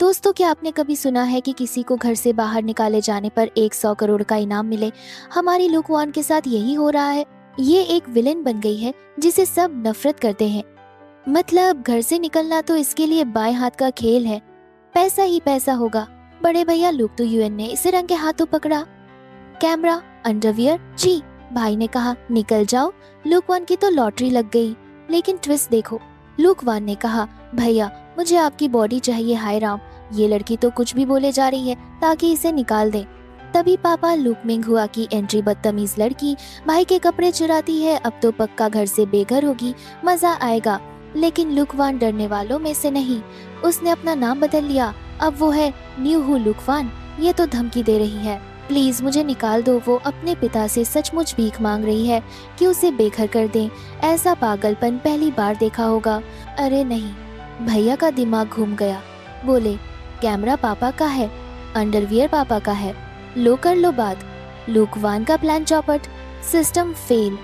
दोस्तों, क्या आपने कभी सुना है कि किसी को घर से बाहर निकाले जाने पर 100 करोड़ का इनाम मिले? हमारी लुक वान के साथ यही हो रहा है। ये एक विलेन बन गई है जिसे सब नफरत करते हैं। मतलब घर से निकलना तो इसके लिए बाएं हाथ का खेल है। पैसा ही पैसा होगा। बड़े भैया लुक तो यूएन ने इसे रंगे हाथों पकड़ा। कैमरा, अंडरवियर, जी। भाई ने कहा निकल जाओ, लुक वान की तो लॉटरी लग गई। लेकिन ट्विस्ट देखो, लुक वान ने कहा भैया मुझे आपकी बॉडी चाहिए। हाय राम, ये लड़की तो कुछ भी बोले जा रही है ताकि इसे निकाल दे। तभी पापा लुक मिंग हुआ की एंट्री। बदतमीज लड़की भाई के कपड़े चुराती है, अब तो पक्का घर से बेघर होगी, मजा आएगा। लेकिन लुक वान डरने वालों में से नहीं, उसने अपना नाम बदल लिया। अब वो है न्यू हू लुक वान। ये तो धमकी दे रही है, प्लीज मुझे निकाल दो। वो अपने पिता से सचमुच भीख मांग रही है कि उसे बेघर कर दें। ऐसा पागलपन पहली बार देखा होगा। अरे नहीं, भैया का दिमाग घूम गया। बोले कैमरा पापा का है, अंडरवियर पापा का है, लो कर लो बात। लुक वान का प्लान चौपट, सिस्टम फेल,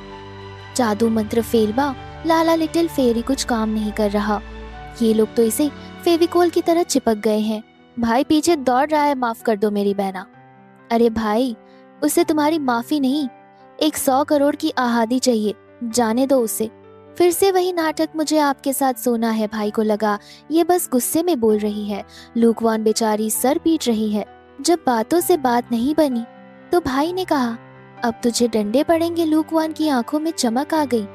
जादू मंत्र फेल बा। लाला लिटिल फेरी कुछ काम नहीं कर रहा। ये लोग तो इसे फेविकोल की तरह चिपक गए हैं। भाई पीछे दौड़ रहा है, माफ कर दो मेरी बहना। अरे भाई, उसे तुम्हारी माफी नहीं, 100 करोड़ की आहादी चाहिए, जाने दो उसे। फिर से वही नाटक, मुझे आपके साथ सोना है। भाई को लगा ये बस गुस्से में बोल रही है। लुक वान बेचारी सर पीट रही है। जब बातों से बात नहीं बनी तो भाई ने कहा अब तुझे डंडे पड़ेंगे। लुक वान की आंखों में चमक आ गई।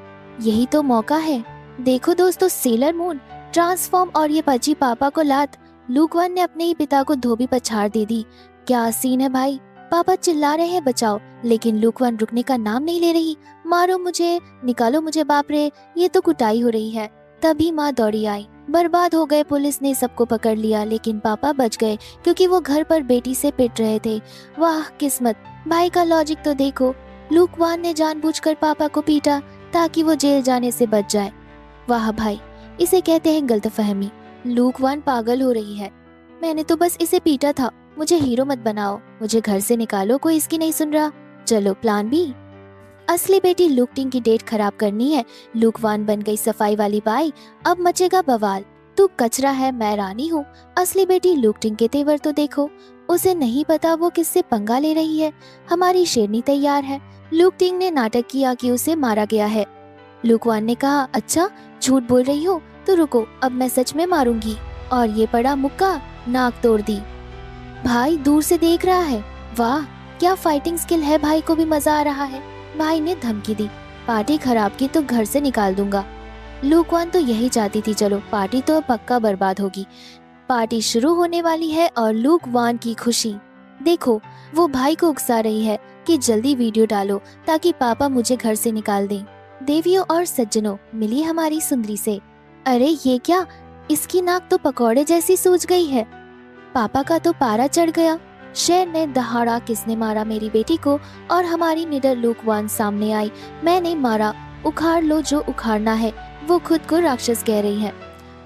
यही तो मौका है। देखो दोस्तों, सेलर मून ट्रांसफॉर्म और ये पची पापा को लात। लुक वान ने अपने ही पिता को धोबी पछाड़ दे दी। क्या सीन है भाई। पापा चिल्ला रहे हैं बचाओ, लेकिन लुक वान रुकने का नाम नहीं ले रही। मारो मुझे, निकालो मुझे, बाप रे ये तो कुटाई हो रही है। तभी माँ दौड़ी आई। बर्बाद हो गए, पुलिस ने सबको पकड़ लिया। लेकिन पापा बच गए क्योंकि वो घर पर बेटी से पिट रहे थे। वाह किस्मत। भाई का लॉजिक तो देखो, लुक वान ने जानबूझकर पापा को पीटा ताकि वो जेल जाने से बच जाए। वाह भाई, इसे कहते हैं गलतफहमी। लुक वान पागल हो रही है। मैंने तो बस इसे पीटा था, मुझे हीरो मत बनाओ, मुझे घर से निकालो। कोई इसकी नहीं सुन रहा। चलो प्लान बी। असली बेटी लुक टिंग की डेट खराब करनी है। लुक वान बन गई सफाई वाली बाई। अब मचेगा बवाल। तू कचरा है, मैं रानी हूँ। असली बेटी लुक टिंग के तेवर तो देखो। उसे नहीं पता वो किससे पंगा ले रही है। हमारी शेरनी तैयार है। लुक टिंग ने नाटक किया कि उसे मारा गया है। लुक वान ने कहा अच्छा झूठ बोल रही हो तो रुको, अब मैं सच में मारूंगी। और ये पड़ा मुक्का, नाक तोड़ दी। भाई दूर से देख रहा है। वाह क्या फाइटिंग स्किल है, भाई को भी मजा आ रहा है। भाई ने धमकी दी पार्टी खराब की तो घर से निकाल दूंगा। लुक वान तो यही चाहती थी, चलो पार्टी तो पक्का बर्बाद होगी। पार्टी शुरू होने वाली है और लुक वान की खुशी देखो, वो भाई को उकसा रही है कि जल्दी वीडियो डालो ताकि पापा मुझे घर से निकाल दें। देवियों और सज्जनों, मिली हमारी सुंदरी से। अरे ये क्या, इसकी नाक तो पकौड़े जैसी सूज गई है। पापा का तो पारा चढ़ गया। शेर ने दहाड़ा, किसने मारा मेरी बेटी को? और हमारी निडर लुक वान सामने आई। मैंने मारा, उखाड़ लो जो उखाड़ना है। वो खुद को राक्षस कह रही है।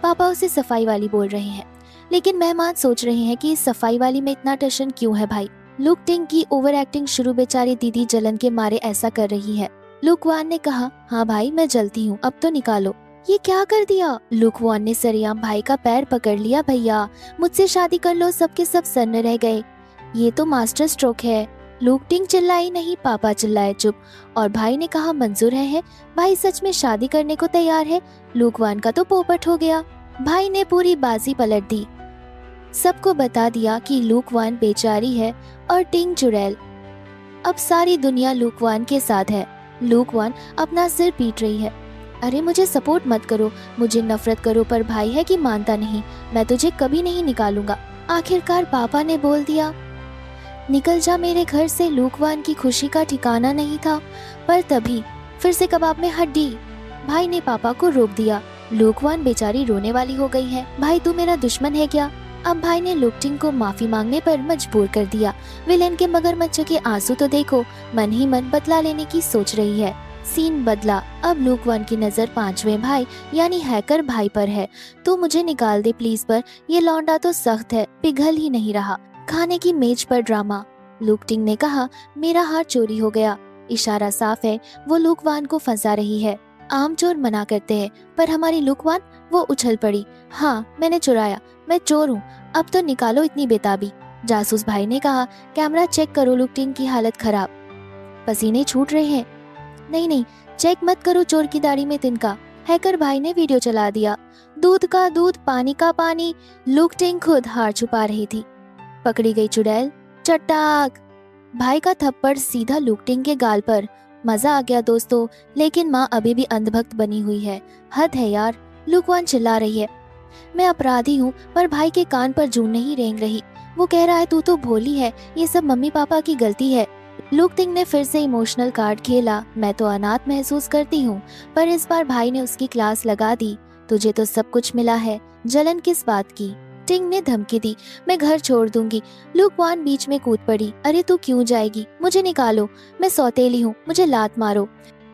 पापा उसे सफाई वाली बोल रहे हैं, लेकिन मेहमान सोच रहे हैं कि इस सफाई वाली में इतना टशन क्यों है भाई। लुक टिंग की ओवर एक्टिंग शुरू। बेचारी दीदी जलन के मारे ऐसा कर रही है। लुक वान ने कहा हाँ भाई मैं जलती हूँ, अब तो निकालो। ये क्या कर दिया? लुक वान ने सरेआम भाई का पैर पकड़ लिया। भैया मुझसे शादी कर लो। सबके सब सन्न रह गए। ये तो मास्टर स्ट्रोक है। लुक टिंग चिल्लाई नहीं, पापा चिल्लाए चुप। और भाई ने कहा मंजूर है। भाई सच में शादी करने को तैयार है। लुक वान का तो पोपट हो गया। भाई ने पूरी बाजी पलट दी। सबको बता दिया कि लुक वान बेचारी है और टिंग चुड़ैल। अब सारी दुनिया लुक वान के साथ है। लुक वान अपना सिर पीट रही है। अरे मुझे सपोर्ट मत करो, मुझे नफरत करो, पर भाई है कि मानता नहीं। मैं तुझे कभी नहीं निकालूंगा। आखिरकार पापा ने बोल दिया निकल जा मेरे घर से। लुक वान की खुशी का ठिकाना नहीं था। पर तभी फिर से कबाब में हड्डी। भाई ने पापा को रोक दिया। लुक वान बेचारी रोने वाली हो गई है। भाई तू मेरा दुश्मन है क्या? अब भाई ने लुक टिंग को माफी मांगने पर मजबूर कर दिया। विलेन के मगरमच्छ के आंसू तो देखो, मन ही मन बदला लेने की सोच रही है। सीन बदला। अब लुक वान की नजर पांचवें भाई यानी हैकर भाई पर है। तू मुझे निकाल दे प्लीज, पर ये लौंडा तो सख्त है, पिघल ही नहीं रहा। खाने की मेज पर ड्रामा। लुक टिंग ने कहा मेरा हार चोरी हो गया। इशारा साफ है, वो लुक वान को फंसा रही है। आम चोर मना करते हैं, पर हमारी लुक वान वो उछल पड़ी। हाँ मैंने चुराया, मैं चोर हूँ, अब तो निकालो इतनी बेताबी। जासूस भाई ने कहा, कैमरा चेक करो, लुक टिंग की हालत खराब, पसीने छूट रहे हैं। नहीं नहीं, चेक मत करो, चोर की दाढ़ी में तिनका। हैकर भाई ने वीडियो चला दिया। दूध का दूध, पानी का पानी। लुक टिंग खुद हार छुपा रही थी। पकड़ी गई चुड़ैल, चट्टाक। भाई का थप्पड़ सीधा लुक टिंग के गाल पर। मजा आ गया दोस्तों, लेकिन माँ अभी भी अंधभक्त बनी हुई है। हद है यार, लुकवान चिल्ला रही है। मैं अपराधी हूँ, पर भाई के कान पर जूं नहीं रेंग रही। वो कह रहा है तू तो भोली है, ये सब मम्मी पापा की गलती है। लुक टिंग ने फिर से इमोशनल कार्ड खेला। मैं तो अनाथ महसूस करती हूँ, पर इस बार भाई ने उसकी क्लास लगा दी। तुझे तो सब कुछ मिला है, जलन किस बात की। टिंग ने धमकी दी, मैं घर छोड़ दूंगी। लुकवान बीच में कूद पड़ी। अरे तू क्यों जाएगी, मुझे निकालो, मैं सौतेली हूँ, मुझे लात मारो।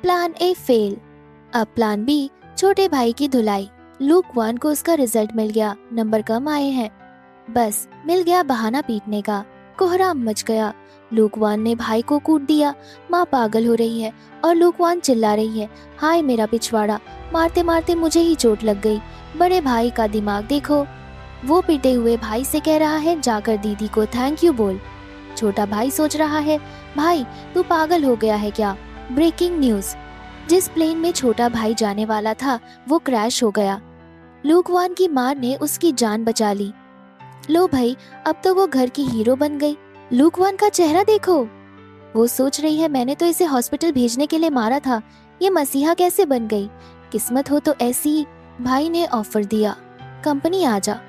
Plan A fail. अब प्लान बी, छोटे भाई की धुलाई। लुकवान को उसका रिजल्ट मिल गया, नंबर कम आए हैं। बस मिल गया बहाना पीटने का। कोहराम मच गया। लुकवान ने भाई को कूट दिया। माँ पागल हो रही है और लुकवान चिल्ला रही है, हाय मेरा पिछवाड़ा, मारते मारते मुझे ही चोट लग गई। बड़े भाई का दिमाग देखो। वो पिटे हुए भाई से कह रहा है, जाकर दीदी को थैंक यू बोल। छोटा भाई सोच रहा है, भाई तू पागल हो गया है क्या। ब्रेकिंग न्यूज, जिस प्लेन में छोटा भाई जाने वाला था वो क्रैश हो गया। लुकवान की माँ ने उसकी जान बचा ली। लो भाई, अब तो वो घर की हीरो बन गई। लुकवान का चेहरा देखो। वो सोच रही है, मैंने तो इसे हॉस्पिटल भेजने के लिए मारा था, ये मसीहा कैसे बन गई। किस्मत हो तो ऐसी। भाई ने ऑफर दिया, कंपनी आ जा।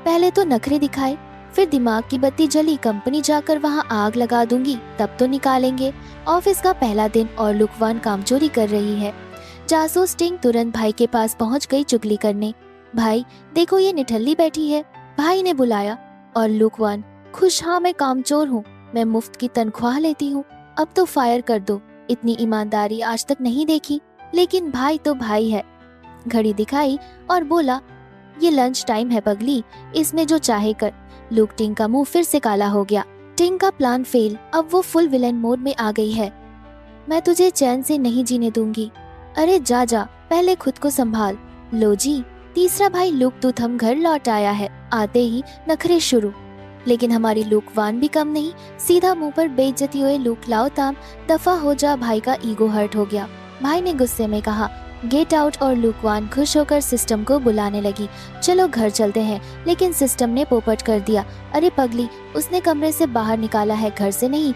पहले तो नखरे दिखाए, फिर दिमाग की बत्ती जली, कंपनी जाकर वहाँ आग लगा दूंगी, तब तो निकालेंगे। ऑफिस का पहला दिन और लुकवान कामचोरी कर रही है। जासूस टिंग तुरंत भाई के पास पहुँच गई चुगली करने। भाई देखो, ये निठल्ली बैठी है। भाई ने बुलाया और लुकवान, खुश, हाँ मैं कामचोर हूँ, मैं मुफ्त की तनख्वाह लेती हूँ, अब तो फायर कर दो, इतनी ईमानदारी आज तक नहीं देखी। लेकिन भाई तो भाई है। घड़ी दिखाई और बोला, ये लंच टाइम है पगली, इसमें जो चाहे कर। लुक टिंग का मुंह फिर से काला हो गया। टिंग का प्लान फेल, अब वो फुल विलेन मोड में आ गई है। मैं तुझे चैन से नहीं जीने दूंगी। अरे जा जा, पहले खुद को संभाल। लो जी, तीसरा भाई लुक तुथम घर लौट आया है। आते ही नखरे शुरू। लेकिन हमारी लुकवान भी कम नहीं, सीधा मुंह पर बेइज्जती हुए, लुक लाओ ताम, दफा हो जा। भाई का ईगो हर्ट हो गया। भाई ने गुस्से में कहा, गेट आउट, और लुकवान खुश होकर सिस्टम को बुलाने लगी, चलो घर चलते हैं। लेकिन सिस्टम ने पोपट कर दिया, अरे पगली, उसने कमरे से बाहर निकाला है, घर से नहीं।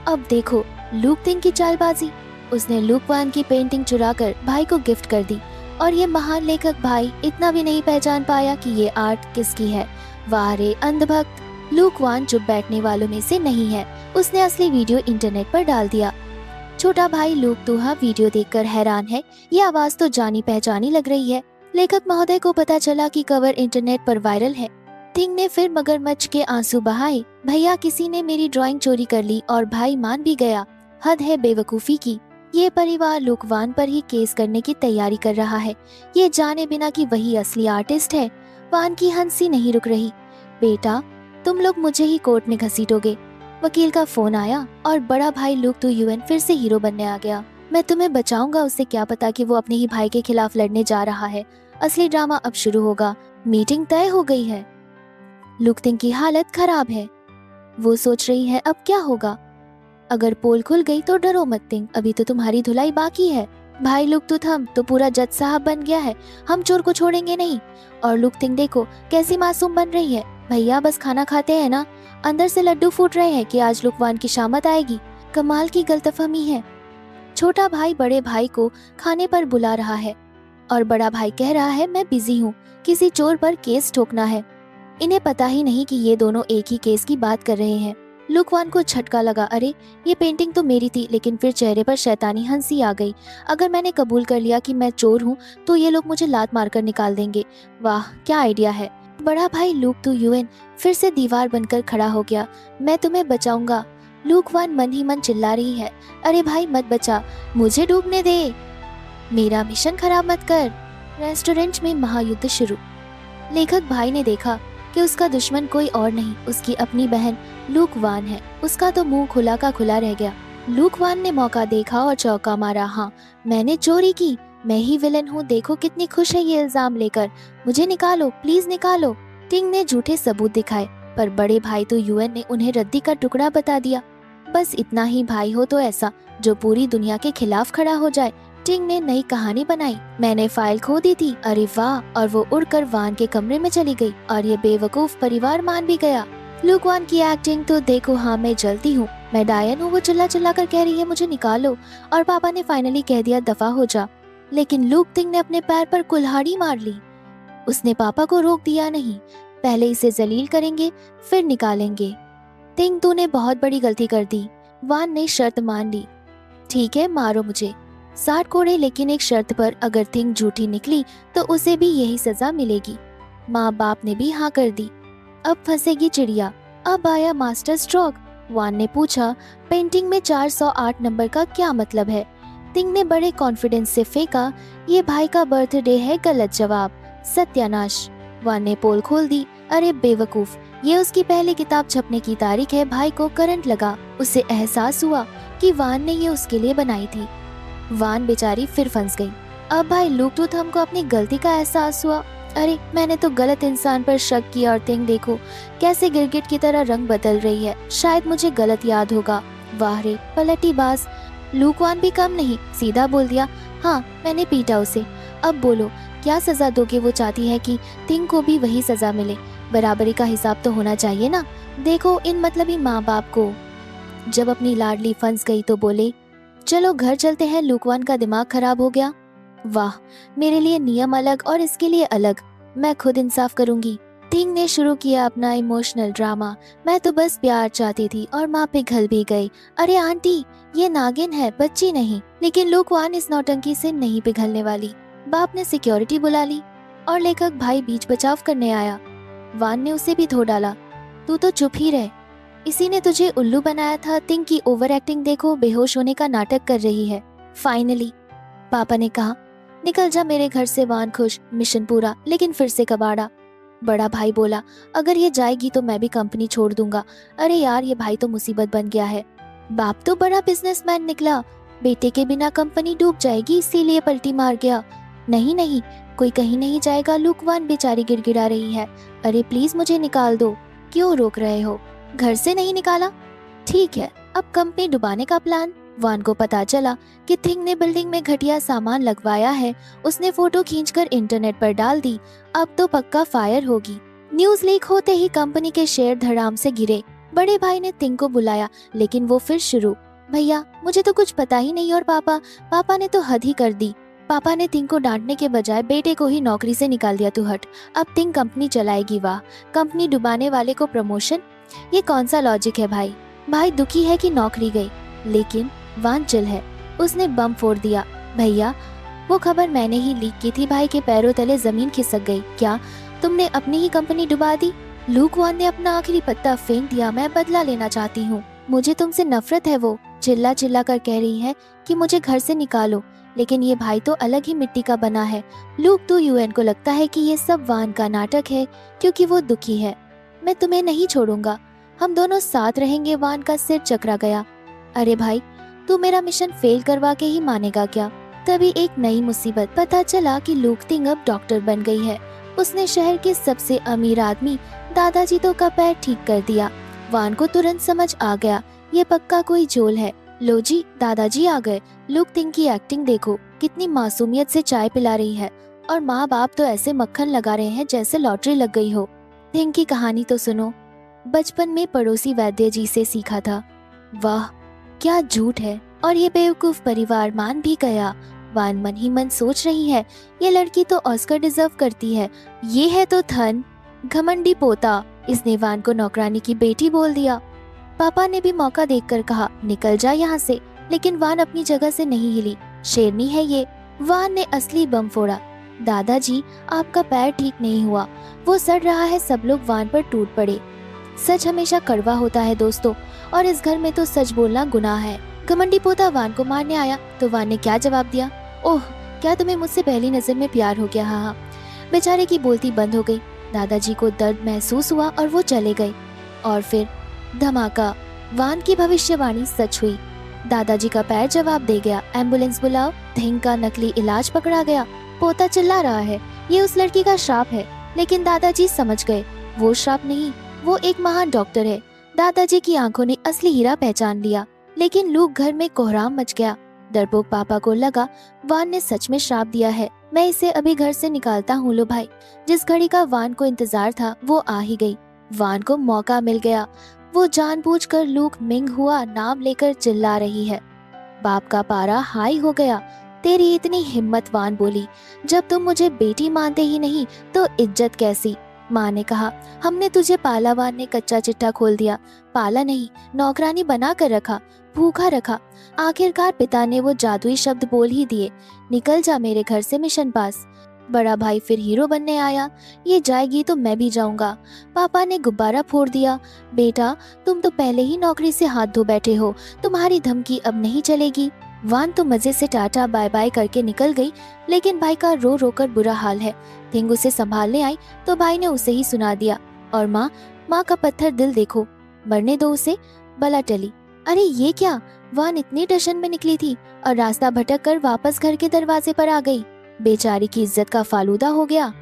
अब देखो लुक टिंग की चालबाजी। उसने लुकवान की पेंटिंग चुराकर भाई को गिफ्ट कर दी, और ये महान लेखक भाई इतना भी नहीं पहचान पाया कि ये आर्ट किसकी है। वाह रे अंधभक्त। लुकवान चुप बैठने वालों में से नहीं है। उसने असली वीडियो इंटरनेट पर डाल दिया। छोटा भाई लुक तुहा वीडियो देखकर हैरान है, ये आवाज तो जानी पहचानी लग रही है। लेखक महोदय को पता चला कि कवर इंटरनेट पर वायरल है। टिंग ने फिर मगरमच्छ के आंसू बहाए, भैया किसी ने मेरी ड्राइंग चोरी कर ली, और भाई मान भी गया। हद है बेवकूफी की। ये परिवार लुकवान पर ही केस करने की तैयारी कर रहा है, ये जाने बिना कि वही असली आर्टिस्ट है। वान की हंसी नहीं रुक रही। बेटा, तुम लोग मुझे ही कोर्ट में घसीटोगे। वकील का फोन आया और बड़ा भाई लुक तू यूएन फिर से हीरो बनने आ गया। मैं तुम्हें बचाऊंगा, उससे क्या पता कि वो अपने ही भाई के खिलाफ लड़ने जा रहा है। असली ड्रामा अब शुरू होगा। मीटिंग तय हो गई है। लुक टिंग की हालत खराब है। वो सोच रही है अब क्या होगा। अगर पोल खुल गई तो डरो मत टिंग, अभी तो तुम्हारी धुलाई बाकी है। भाई लुक तुथम तो पूरा जज साहब बन गया है, हम चोर को छोड़ेंगे नहीं। और लुक टिंग देखो कैसी मासूम बन रही है। भैया बस खाना खाते हैं ना, अंदर से लड्डू फूट रहे हैं कि आज लुकवान की शामत आएगी। कमाल की गलतफहमी है। छोटा भाई बड़े भाई को खाने पर बुला रहा है और बड़ा भाई कह रहा है, मैं बिजी हूँ, किसी चोर पर केस ठोकना है। इन्हें पता ही नहीं कि ये दोनों एक ही केस की बात कर रहे हैं। लुकवान को झटका लगा, अरे ये पेंटिंग तो मेरी थी। लेकिन फिर चेहरे पर शैतानी हंसी आ गई। अगर मैंने कबूल कर लिया कि मैं चोर हूँ तो ये लोग मुझे लात मारकर निकाल देंगे। वाह क्या आइडिया है। बड़ा भाई लुक तू यूएन फिर से दीवार बनकर खड़ा हो गया। मैं तुम्हें बचाऊंगा। लुकवान मन ही मन चिल्ला रही है, अरे भाई मत बचा, मुझे डूबने दे, मेरा मिशन खराब मत कर। रेस्टोरेंट में महायुद्ध शुरू। लेखक भाई ने देखा कि उसका दुश्मन कोई और नहीं, उसकी अपनी बहन लुकवान है। उसका तो मुंह खुला का खुला रह गया। लुकवान ने मौका देखा और चौका मारा, हाँ मैंने चोरी की, मैं ही विलन हूँ, देखो कितनी खुश है ये इल्जाम लेकर, मुझे निकालो, प्लीज निकालो। टिंग ने झूठे सबूत दिखाए, पर बड़े भाई तो यूएन ने उन्हें रद्दी का टुकड़ा बता दिया। बस इतना ही भाई हो तो ऐसा, जो पूरी दुनिया के खिलाफ खड़ा हो जाए। टिंग ने नई कहानी बनाई, मैंने फाइल खो दी थी, अरे वाह, और वो उड़कर वान के कमरे में चली गई और ये बेवकूफ परिवार मान भी गया। लूक वान की एक्टिंग तो देखो, हाँ मैं जलती हूँ, मैं डायन हूँ, वो चिल्ला चिल्ला कर कह रही है मुझे निकालो, और पापा ने फाइनली कह दिया दफा हो जा। लेकिन लूक टिंग ने अपने पैर पर कुल्हाड़ी मार ली। उसने पापा को रोक दिया नहीं, पहले इसे जलील करेंगे फिर निकालेंगे। टिंग तूने बहुत बड़ी गलती कर दी। वान ने शर्त मान ली, ठीक है मारो मुझे 60 कोड़े, लेकिन एक शर्त पर, अगर टिंग झूठी निकली तो उसे भी यही सजा मिलेगी। माँ बाप ने भी हाँ कर दी। अब फंसेगी चिड़िया। अब आया मास्टर स्ट्रोक। वान ने पूछा, पेंटिंग में 408 नंबर का क्या मतलब है? टिंग ने बड़े कॉन्फिडेंस से फेंका, ये भाई का बर्थडे है। गलत जवाब। सत्यानाश। वान ने पोल खोल दी, अरे बेवकूफ, ये उसकी पहली किताब छपने की तारीख है। भाई को करंट लगा, उसे एहसास हुआ कि वान ने ये उसके लिए बनाई थी। वान बेचारी फिर फंस गई। अब भाई लूक टूथ हमको अपनी गलती का एहसास हुआ, अरे मैंने तो गलत इंसान पर शक किया, और टिंग देखो कैसे गिरगिट की तरह रंग बदल रही है, शायद मुझे गलत याद होगा। वाह रे पलटी बाज। लूक वान भी कम नहीं, सीधा बोल दिया, हाँ मैंने पीटा उसे। अब बोलो क्या सजा दोगे? वो चाहती है कि टिंग को भी वही सजा मिले, बराबरी का हिसाब तो होना चाहिए ना। देखो इन मतलबी माँ बाप को। जब अपनी लाडली फंस गई तो बोले, चलो घर चलते हैं, लूकवान का दिमाग खराब हो गया। वाह, मेरे लिए नियम अलग और इसके लिए अलग, मैं खुद इंसाफ करूंगी। टिंग ने शुरू किया अपना इमोशनल ड्रामा, मैं तो बस प्यार चाहती थी और माँ पिघल भी गई। अरे आंटी, ये नागिन है, बच्ची नहीं। लेकिन लूकवान इस नौटंकी से नहीं पिघलने वाली। बाप ने सिक्योरिटी बुला ली और लेखक भाई बीच बचाव करने आया। वान ने उसे भी धो डाला, तू तो चुप ही रह, इसी ने तुझे उल्लू बनाया था। टिंग की ओवर एक्टिंग देखो, बेहोश होने का नाटक कर रही है। फाइनली पापा ने कहा, निकल जा मेरे घर से। वान खुश, मिशन पूरा, लेकिन फिर से कबाड़ा। बड़ा भाई बोला, अगर ये जाएगी तो मैं भी कंपनी छोड़ दूंगा। अरे यार, ये भाई तो मुसीबत बन गया है। बाप तो बड़ा बिजनेसमैन निकला, बेटे के बिना कंपनी डूब जाएगी, इसीलिए पलटी मार गया। नहीं नहीं, कोई कहीं नहीं जाएगा। लूकवान बेचारी गिड़गिड़ा रही है, अरे प्लीज मुझे निकाल दो। क्यों रोक रहे हो? घर से नहीं निकाला? ठीक है, अब कंपनी डुबाने का प्लान। वान को पता चला कि टिंग ने बिल्डिंग में घटिया सामान लगवाया है। उसने फोटो खींचकर इंटरनेट पर डाल दी। अब तो पक्का फायर होगी। न्यूज लीक होते ही कंपनी के शेयर धड़ाम से गिरे। बड़े भाई ने टिंग को बुलाया, लेकिन वो फिर शुरू, भैया मुझे तो कुछ पता ही नहीं, और पापा ने तो हद ही कर दी। पापा ने टिंग को डांटने के बजाय बेटे को ही नौकरी से निकाल दिया। तू हट, अब टिंग कंपनी चलाएगी। वाह, कंपनी डुबाने वाले को प्रमोशन, ये कौन सा लॉजिक है भाई? भाई दुखी है कि नौकरी गई, लेकिन वान चिल है, उसने बम फोड़ दिया। भैया वो खबर मैंने ही लीक की थी, भाई के पैरों तले जमीन खिसक गई। क्या तुमने अपनी ही कंपनी डुबा दी? लूक वान ने अपना आखिरी पत्ता फेंक दिया, मैं बदला लेना चाहती हूँ, मुझे तुमसे नफरत है। वो चिल्ला चिल्ला कर कह रही है कि मुझे घर से निकालो, लेकिन ये भाई तो अलग ही मिट्टी का बना है। लूक तो यूएन को लगता है कि ये सब वान का नाटक है, क्योंकि वो दुखी है। मैं तुम्हें नहीं छोड़ूंगा, हम दोनों साथ रहेंगे। वान का सिर चकरा गया। अरे भाई, तू मेरा मिशन फेल करवा के ही मानेगा क्या? तभी एक नई मुसीबत, पता चला कि लूक टिंग अब डॉक्टर बन गई है। उसने शहर के सबसे अमीर आदमी दादाजी तो का पैर ठीक कर दिया। वान को तुरंत समझ आ गया, ये पक्का कोई झोल है। लो जी, दादाजी आ गए। लूक टिंग की एक्टिंग देखो, कितनी मासूमियत से चाय पिला रही है, और माँ बाप तो ऐसे मक्खन लगा रहे हैं जैसे लॉटरी लग गई हो। टिंग की कहानी तो सुनो, बचपन में पड़ोसी वैद्य जी से सीखा था। वाह क्या झूठ है, और ये बेवकूफ परिवार मान भी गया। वान मन ही मन सोच रही है, ये लड़की तो ऑस्कर डिजर्व करती है। ये है तो धन, घमंडी पोता। इसने वान को नौकरानी की बेटी बोल दिया। पापा ने भी मौका देखकर कहा, निकल जा यहाँ से, लेकिन वान अपनी जगह से नहीं हिली। शेरनी है ये। वान ने असली बम फोड़ा। दादाजी आपका पैर ठीक नहीं हुआ, वो सड़ रहा है। सब लोग वान पर टूट पड़े। सच हमेशा कड़वा होता है दोस्तों, और इस घर में तो सच बोलना गुनाह है। घमंडी पोता वान को मारने आया तो वान ने क्या जवाब दिया, ओह क्या तुम्हें मुझसे पहली नजर में प्यार हो गया? हाँ। बेचारे की बोलती बंद हो गई। दादाजी को दर्द महसूस हुआ और वो चले गए। और फिर धमाका, वान की भविष्यवाणी सच हुई। दादाजी का पैर जवाब दे गया। एम्बुलेंस बुलाओ। टिंग का नकली इलाज पकड़ा गया। पोता चिल्ला रहा है, ये उस लड़की का श्राप है। लेकिन दादाजी समझ गए, वो श्राप नहीं, वो एक महान डॉक्टर है। दादाजी की आंखों ने असली हीरा पहचान लिया। लेकिन लूक घर में कोहराम मच गया। डरपोक पापा को लगा वान ने सच में श्राप दिया है। मैं इसे अभी घर से निकालता हूँ लो भाई। जिस घड़ी का वान को इंतजार था वो आ ही गई। वान को मौका मिल गया। वो जानबूझकर लूक मिंग हुआ नाम लेकर चिल्ला रही है। बाप का पारा हाई हो गया। तेरी इतनी हिम्मत, वान बोली। जब तुम मुझे बेटी मानते ही नहीं तो इज्जत कैसी? माँ ने कहा, हमने तुझे पाला। वान ने कच्चा चिट्ठा खोल दिया। पाला नहीं, नौकरानी बना कर रखा, भूखा रखा। आखिरकार पिता ने वो जादुई शब्द बोल ही दिए, निकल जा मेरे घर से मिशन पास। बड़ा भाई फिर हीरो बनने आया। ये जाएगी तो मैं भी जाऊंगा। पापा ने गुब्बारा फोड़ दिया। बेटा, तुम तो पहले ही नौकरी से हाथ धो बैठे हो, तुम्हारी धमकी अब नहीं चलेगी। वान तो मजे से टाटा बाय बाय करके निकल गई। लेकिन भाई का रो रो कर बुरा हाल है। थिंग उसे संभालने आई तो भाई ने उसे ही सुना दिया। और माँ का पत्थर दिल देखो, मरने दो उसे, बला टली। अरे ये क्या? वान इतनी टशन में निकली थी और रास्ता भटक कर वापस घर के दरवाजे पर आ गई। बेचारी की इज्जत का फालूदा हो गया।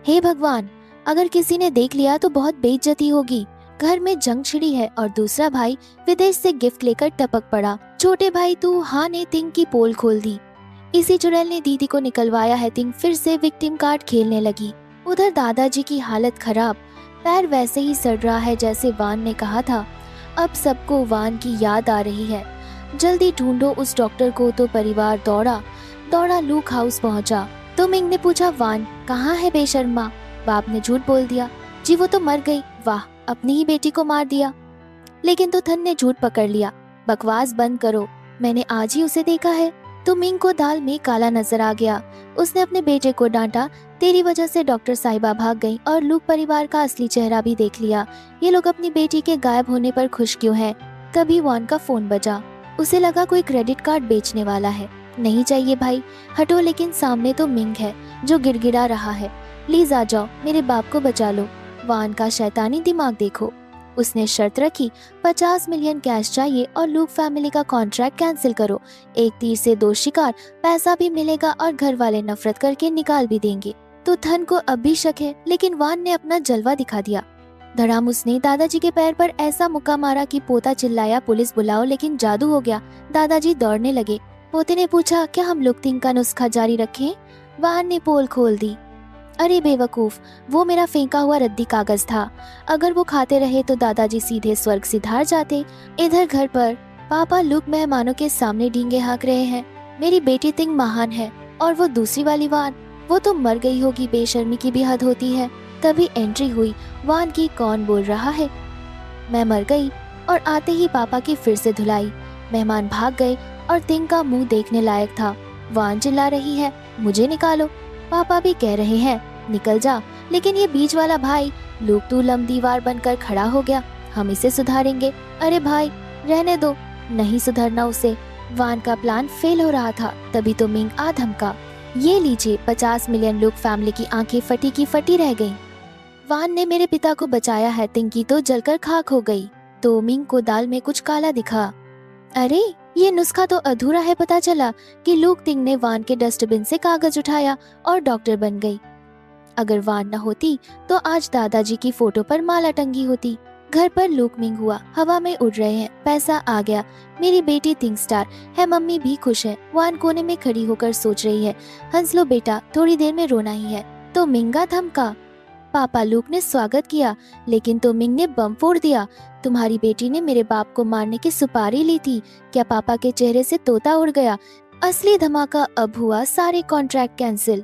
हे भगवान, अगर किसी ने देख लिया तो बहुत बेइज्जती होगी। घर में जंग छिड़ी है और दूसरा भाई विदेश से गिफ्ट लेकर टपक पड़ा। छोटे भाई तू हाँ ने तिंग की पोल खोल दी। इसी चुड़ैल ने दीदी को निकलवाया है। तिंग फिर से विक्टिम कार्ड खेलने लगी। उधर दादाजी की हालत खराब, पैर वैसे ही सड़ रहा है जैसे वान ने कहा था। अब सबको वान की याद आ रही है। जल्दी ढूंढो उस डॉक्टर को। तो परिवार दौड़ा लूक हाउस पहुंचा। तो मिंग ने पूछा, वान कहाँ है बेशर्मा? बाप ने झूठ बोल दिया, जी वो तो मर गई। वाह, अपनी ही बेटी को मार दिया। लेकिन तो थन ने झूठ पकड़ लिया। बकवास बंद करो, मैंने आज ही उसे देखा है। तो मिंग को दाल में काला नजर आ गया। उसने अपने बेटे को डांटा, तेरी वजह से डॉक्टर साहिबा भाग गई और लूक परिवार का असली चेहरा भी देख लिया। ये लोग अपनी बेटी के गायब होने पर खुश क्यों हैं? तभी वान का फोन बजा। उसे लगा कोई क्रेडिट कार्ड बेचने वाला है। नहीं चाहिए भाई, हटो। लेकिन सामने तो मिंग है जो गिड़गिड़ा रहा है। प्लीज आ जाओ, मेरे बाप को बचा लो। वान का शैतानी दिमाग देखो। उसने शर्त रखी, 50 मिलियन कैश चाहिए और लूक फैमिली का कॉन्ट्रैक्ट कैंसिल करो। एक तीर से दो शिकार, पैसा भी मिलेगा और घर वाले नफरत करके निकाल भी देंगे। तो थन को अब भी शक है, लेकिन वान ने अपना जलवा दिखा दिया। धड़ाम उसने दादाजी के पैर पर ऐसा मुक्का मारा कि पोता चिल्लाया, पुलिस बुलाओ। लेकिन जादू हो गया। दादाजी दौड़ने लगे। पोते ने पूछा, क्या हम लोग तिंग का नुस्खा जारी रखें? वान ने पोल खोल दी। अरे बेवकूफ, वो मेरा फेंका हुआ रद्दी कागज था। अगर वो खाते रहे तो दादाजी सीधे स्वर्ग सिधार जाते। इधर घर पर पापा लूक मेहमानों के सामने डींगे हाँक रहे हैं। मेरी बेटी तिंग महान है और वो दूसरी वाली वान, वो तो मर गई होगी। बेशर्मी की भी हद होती है। तभी एंट्री हुई। वान की, कौन बोल रहा है? मैं मर गई। और आते ही पापा की फिर से धुलाई। मेहमान भाग गए और तिंग का मुंह देखने लायक था। वान चिल्ला रही है, मुझे निकालो। पापा भी कह रहे हैं, निकल जा। लेकिन ये बीच वाला भाई लूक तू लम दीवार बनकर खड़ा हो गया। हम इसे सुधारेंगे। अरे भाई रहने दो, नहीं सुधरना उसे। वान का प्लान फेल हो रहा था। तभी तो मिंग आ धमका, ये लीजिए 50 मिलियन। लूक फैमिली की आंखें फटी की फटी रह गईं। वान ने मेरे पिता को बचाया है। तिंग की तो जलकर खाक हो गई। तो मिंग को दाल में कुछ काला दिखा। अरे ये नुस्खा तो अधूरा है। पता चला कि लूक तिंग ने वान के डस्टबिन से कागज उठाया और डॉक्टर बन गई। अगर वान न होती तो आज दादाजी की फोटो पर माला टंगी होती। घर पर लूक मिंग हुआ, हवा में उड़ रहे हैं। पैसा आ गया, मेरी बेटी थिंग स्टार है, मम्मी भी खुश है। वान कोने में खड़ी होकर सोच रही है, हंस लो बेटा, थोड़ी देर में रोना ही है। तो मिंगा धमका। पापा लूक ने स्वागत किया, लेकिन तो मिंग ने बम फोड़ दिया। तुम्हारी बेटी ने मेरे बाप को मारने की सुपारी ली थी। क्या पापा के चेहरे से तोता उड़ गया? असली धमाका अब हुआ, सारे कॉन्ट्रैक्ट कैंसिल।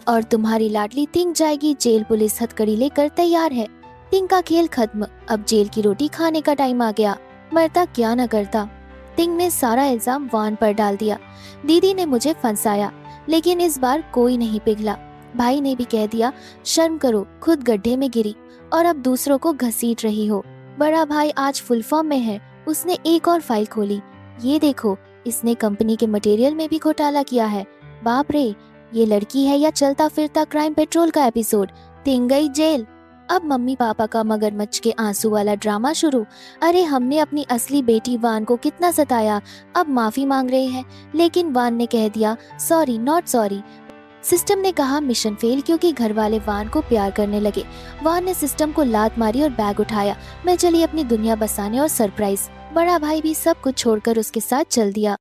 और तुम्हारी लाडली तिंग जाएगी जेल। पुलिस हथकड़ी लेकर तैयार है। तिंग का खेल खत्म। अब जेल की रोटी खाने का टाइम आ गया। मरता क्या न करता। तिंग ने सारा इल्जाम वान पर डाल दिया। दीदी ने मुझे फंसाया, लेकिन इस बार कोई नहीं पिघला। भाई ने भी कह दिया, शर्म करो, खुद गड्ढे में गिरी और अब दूसरों को घसीट रही हो। बड़ा भाई आज फुल फॉर्म में है। उसने एक और फाइल खोली। ये देखो, इसने कंपनी के मटेरियल में भी घोटाला किया है। बाप रे, ये लड़की है या चलता फिरता क्राइम पेट्रोल का एपिसोड। तिंग गई जेल। अब मम्मी पापा का मगरमच्छ के आंसू वाला ड्रामा शुरू। अरे हमने अपनी असली बेटी वान को कितना सताया, अब माफी मांग रहे हैं। लेकिन वान ने कह दिया, सॉरी नॉट सॉरी। सिस्टम ने कहा मिशन फेल क्योंकि घर वाले वान को प्यार करने लगे। वान ने सिस्टम को लात मारी और बैग उठाया। मैं चली अपनी दुनिया बसाने और सरप्राइज। बड़ा भाई भी सब कुछ छोड़कर उसके साथ चल दिया।